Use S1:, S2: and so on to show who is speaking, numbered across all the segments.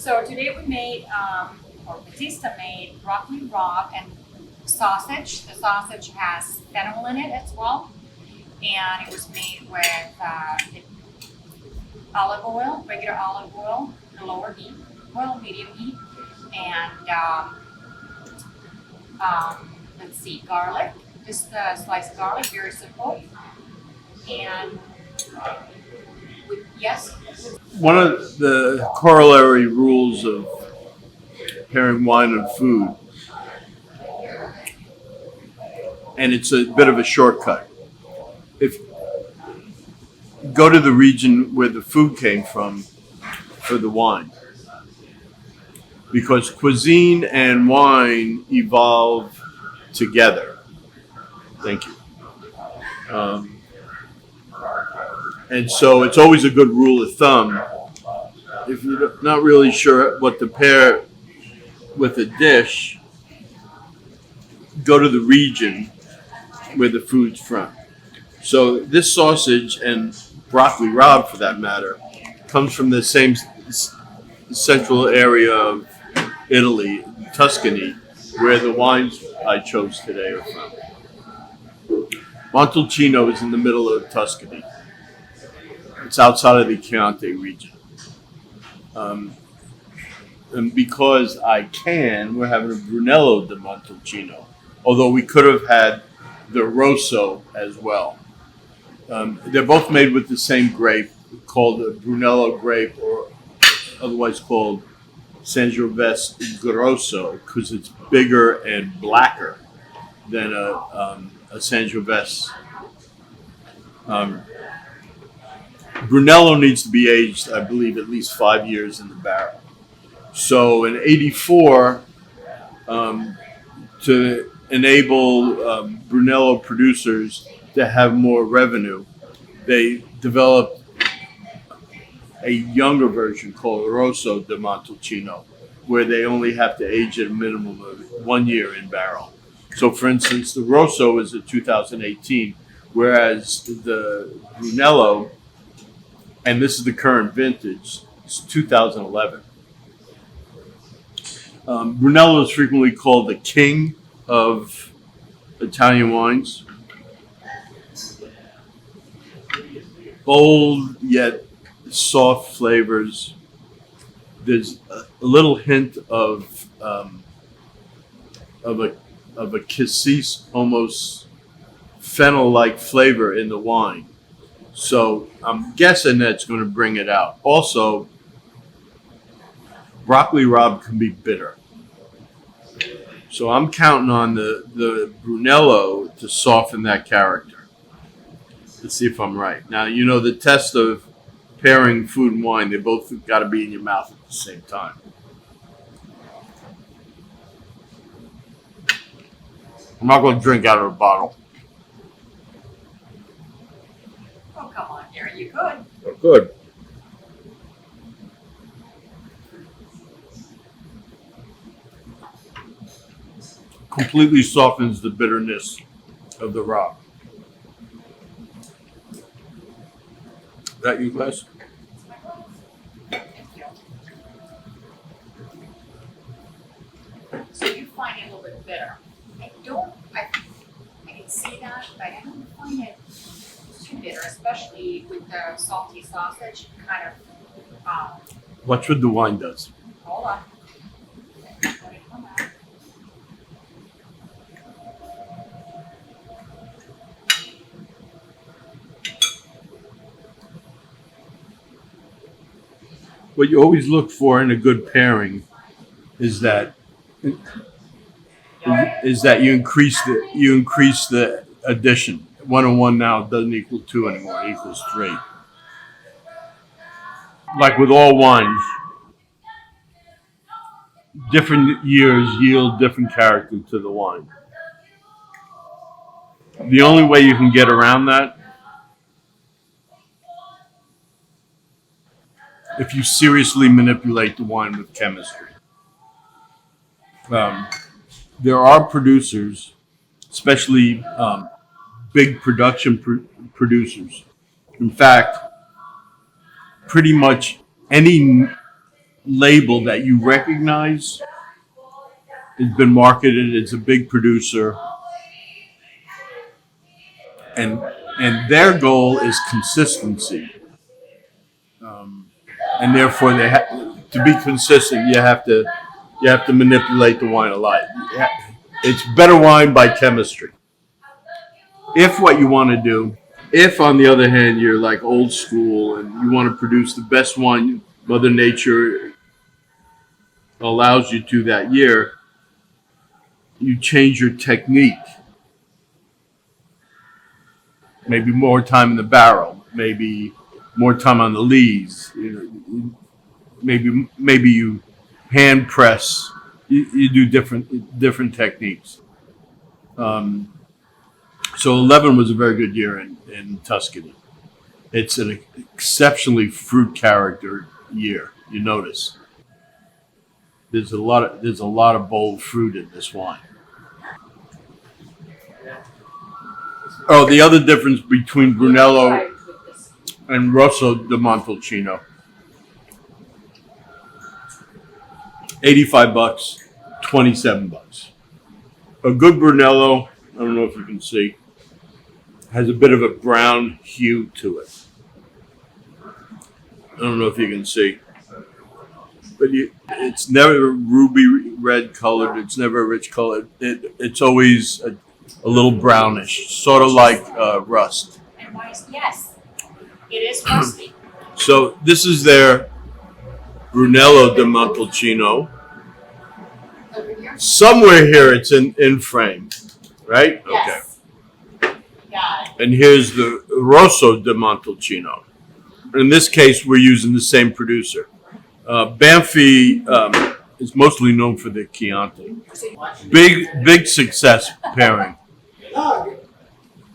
S1: So today we made, or Batista made broccoli rabe and sausage. The sausage has fennel in it as well, and it was made with olive oil, regular olive oil, lower heat, well, medium heat, and let's see, garlic, just sliced garlic, very simple, and yes.
S2: One of the corollary rules of pairing wine and food, and it's a bit of a shortcut. If go to the region where the food came from for the wine, because cuisine and wine evolve together. Thank you. And so it's always a good rule of thumb, if you're not really sure what to pair with a dish, go to the region where the food's from. So this sausage and broccoli rabe, for that matter, comes from the same central area of Italy, Tuscany, where the wines I chose today are from. Montalcino is in the middle of Tuscany. It's outside of the Chianti region. And because I can, we're having a Brunello di Montalcino, although we could have had the Rosso as well. They're both made with the same grape, called the Brunello grape, or otherwise called Sangiovese Grosso, because it's bigger and blacker than a Sangiovese. Brunello needs to be aged, I believe, at least 5 years in the barrel. So in '84, to enable Brunello producers to have more revenue, they developed a younger version called Rosso di Montalcino, where they only have to age at a minimum of 1 year in barrel. So, for instance, the Rosso is a 2018, whereas the Brunello, and this is the current vintage, is 2011. Brunello is frequently called the king of Italian wines. Bold yet soft flavors. There's a little hint of a cassis, almost fennel-like flavor in the wine. So I'm guessing that's going to bring it out. Also, broccoli rabe can be bitter. So I'm counting on the Brunello to soften that character. Let's see if I'm right. Now, you know the test of pairing food and wine, they both got to be in your mouth at the same time. I'm not going to drink out of a bottle.
S1: Oh, come on, Gary, you could.
S2: Oh, good. Completely softens the bitterness of the rabe. That you, Les?
S1: So you find it a little bit bitter. I can see that, but I don't find it too bitter, especially with the salty sausage. Kind of.
S2: Watch what the wine does.
S1: Hold on. Let it come out.
S2: What you always look for in a good pairing is that you increase the addition. 1 and 1 now doesn't equal 2 anymore; it equals 3. Like with all wines, different years yield different character to the wine. The only way you can get around that, if you seriously manipulate the wine with chemistry. There are producers, especially big production producers. In fact, pretty much any label that you recognize. It's been marketed. It's a big producer, and their goal is consistency. And therefore, to be consistent, you have to manipulate the wine a lot. It's better wine by chemistry. If what you want to do, if on the other hand you're like old school and you want to produce the best wine Mother Nature allows you to that year, you change your technique. Maybe more time in the barrel, maybe more time on the lees. Maybe you hand press. You do different techniques. So 11 was a very good year in Tuscany. It's an exceptionally fruit character year. You notice there's a lot of bold fruit in this wine. Oh, the other difference between Brunello and Rosso di Montalcino. $85, $27. A good Brunello, I don't know if you can see, has a bit of a brown hue to it. I don't know if you can see. But it's never ruby red colored. It's never a rich color. It's always a little brownish, sort of like rust.
S1: And why is yes, it is rusty.
S2: So this is their Brunello di Montalcino.
S1: Over here.
S2: Somewhere here it's in frame, right?
S1: Yes.
S2: Okay.
S1: Got it.
S2: And here's the Rosso di Montalcino. In this case, we're using the same producer. Banfi is mostly known for the Chianti. Big success pairing.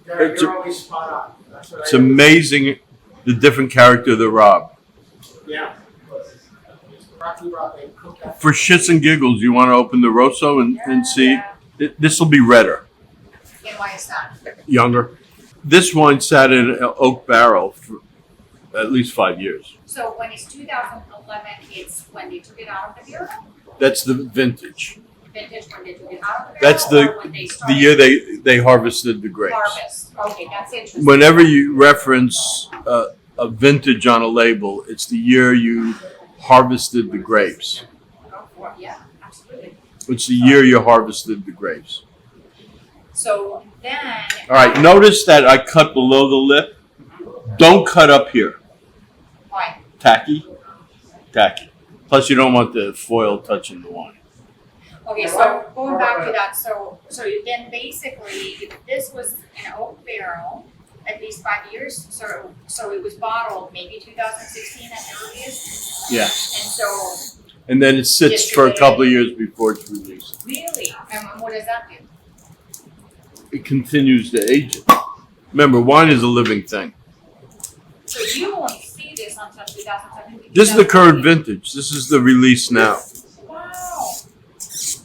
S2: It's amazing the different character of the rabe.
S3: Yeah.
S2: For shits and giggles, you want to open the Rosso and see? This will be redder.
S1: And why is that?
S2: Younger. This wine sat in an oak barrel for at least 5 years.
S1: So when it's 2011, it's when they took it out of the barrel?
S2: That's the vintage.
S1: Vintage when they took it out of the barrel?
S2: That's
S1: or when they
S2: the
S1: started
S2: year they harvested the grapes.
S1: harvest? Okay, that's interesting.
S2: Whenever you reference a vintage on a label, it's the year you harvested the grapes.
S1: Yeah, absolutely.
S2: It's the year you harvested the grapes.
S1: So then.
S2: All right, notice that I cut below the lip. Don't cut up here.
S1: Why?
S2: Tacky. Plus, you don't want the foil touching the wine.
S1: Okay, so going back to that, so then basically, if this was an oak barrel, at least 5 years, so it was bottled maybe 2016 at the earliest,
S2: Yeah.
S1: and so
S2: And then it sits for a couple of years before it's released.
S1: really, and what does that do?
S2: It continues to age it. Remember, wine is a living thing.
S1: So you won't see this until 2017.
S2: This is the current vintage. This is the release now.
S1: Wow,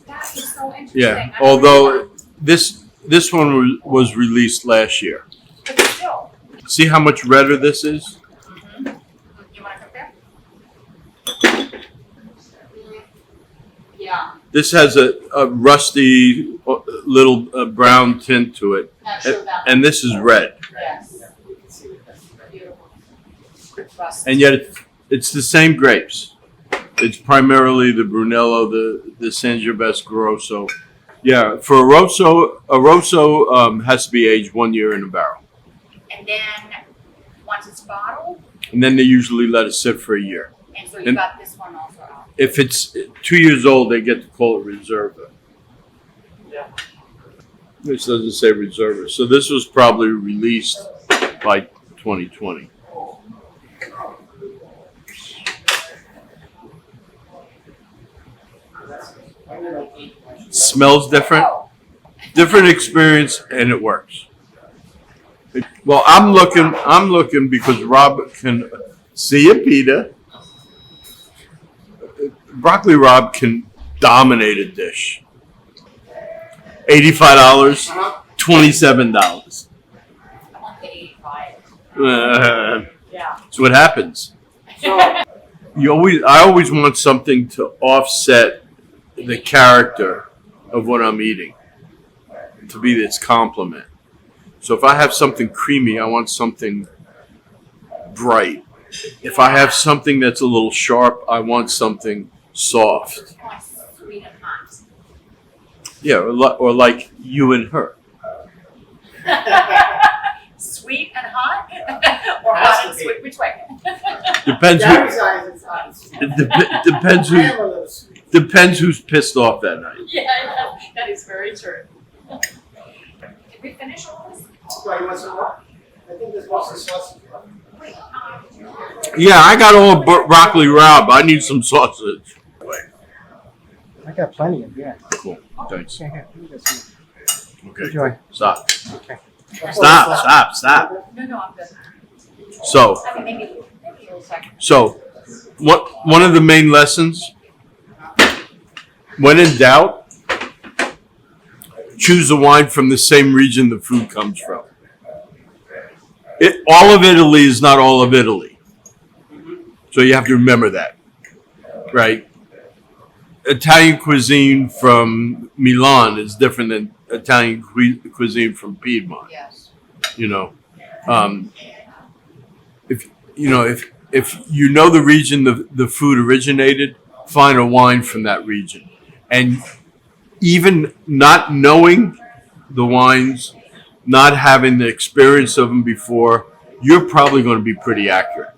S1: that is so interesting.
S2: Yeah.
S1: I
S2: Although this one was released last year.
S1: but still.
S2: See how much redder this is?
S1: Mm-hmm. You want to compare? Yeah,
S2: This has a rusty little brown tint to it,
S1: not sure about that.
S2: and this is red.
S1: Yes. Beautiful. Rust.
S2: And yet it's the same grapes. It's primarily the Brunello, the Sangiovese Rosso. Yeah, for a Rosso has to be aged 1 year in a barrel.
S1: And then once it's bottled,
S2: And then they usually let it sit for a year.
S1: and so you
S2: And-
S1: got this one also out.
S2: If it's 2 years old, they get to call it Reserva.
S3: Yeah.
S2: This doesn't say Reserva. So this was probably released by 2020. Smells different.
S1: Oh,
S2: Different experience, and it works. Well, I'm looking because Rob can see you, Peter. Broccoli Rob can dominate a dish. $85, $27.
S1: I want the 85.
S2: That's
S1: Yeah.
S2: what happens.
S3: So,
S2: I always want something to offset the character of what I'm eating, to be its complement. So if I have something creamy, I want something bright. If I have something that's a little sharp, I want something soft.
S1: Sweet and hot.
S2: Yeah, or like you and her.
S1: Sweet and hot? Or hot and sweet? Which way?
S2: Depends.
S3: Gary's eyes, it's hot.
S2: Depends
S3: I am a little sweet.
S2: Depends who's pissed off that night.
S1: Yeah, that is very true. Did we finish all this?
S3: Well, you want some more? I think there's mostly sausage.
S1: Wait,
S2: Yeah, I got all broccoli rabe. I need some sausage.
S4: I got plenty of, yeah.
S2: Cool. Thanks.
S4: Yeah, here, you got some.
S2: Okay.
S4: Enjoy.
S2: Stop.
S4: Okay.
S2: Stop.
S1: no, I'm good.
S2: So,
S1: I mean, maybe a little second.
S2: one of the main lessons, when in doubt, choose a wine from the same region the food comes from. All of Italy is not all of Italy. So you have to remember that, right? Italian cuisine from Milan is different than Italian cuisine from Piedmont.
S1: Yes.
S2: You know, if you know the region the food originated, find a wine from that region, and even not knowing the wines, not having the experience of them before, you're probably going to be pretty accurate.